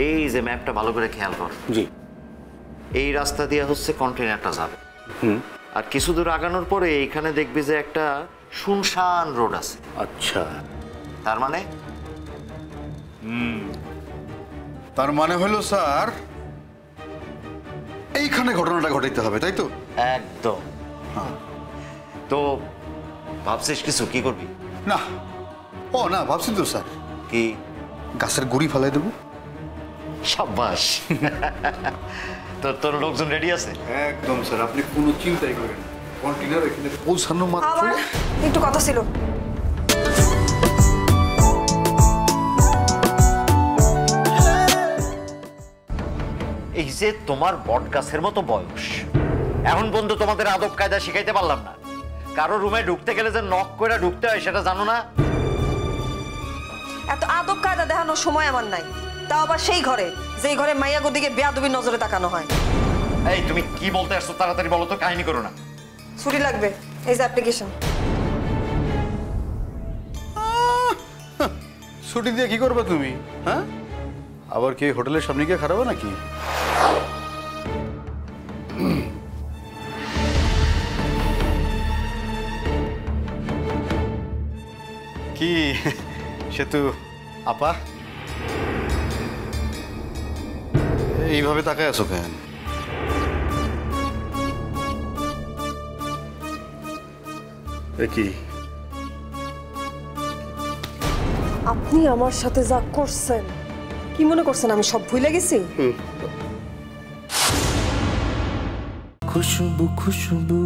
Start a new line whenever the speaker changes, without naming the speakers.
এই যে ম্যাপটা ভালো করে খেয়াল কর।
জি।
এই রাস্তা দিয়ে হচ্ছে কন্টেইনারটা যাবে। আর কিছু দূর আগানোর পরে এইখানে দেখবি যে একটা শুনশান রোড আছে।
আচ্ছা,
তার মানে
তার মানে হলো স্যার এইখানে ঘটনাটা ঘটাইতে হবে, তাই তো?
একদম। তো ভাবছিস কিছু কি করবি?
না, ও না, ভাবছি তো স্যার
কি
গাছের গুড়ি ফেলাই দেবো।
সাব্বাস। তোর লোকজন রেডি আছে?
একদম স্যার, আপনি কোনো চিন্তাই করেন না। কন্টেইনার এখানে পৌঁছানো মাত্র
আবার একটু কথা ছিল।
এই যে তোমার বট গাছের মতো বয়স, এখন বন্ধু তোমাদের আদব কায়দা শিখাইতে পারলাম না। কারো রুমে ঢুকতে গেলে যে নক করে ঢুকতে হয় সেটা জানো না?
এত আদব কায়দা দেখানোর সময় আমার নাই, তাও আবার সেই ঘরে যেই ঘরে মাইয়াগো দিকে বেয়াদবির নজরে তাকানো হয়।
এই তুমি কি বলতে আসছো তাড়াতাড়ি বলো তো, কাহিনী করো না।
ছুটি লাগবে, এই যে অ্যাপ্লিকেশন।
ছুটি দিয়ে কি করবে তুমি? হ্যাঁ, আবার কি হোটেলের সামনে গিয়ে খারাপ নাকি? কি সেতু আপা, এইভাবে তাকায় আছো কেন? কি
আপনি আমার সাথে যা করছেন, কি মনে করছেন আমি সব ভুলে গেছি?
खुशबू खुशबू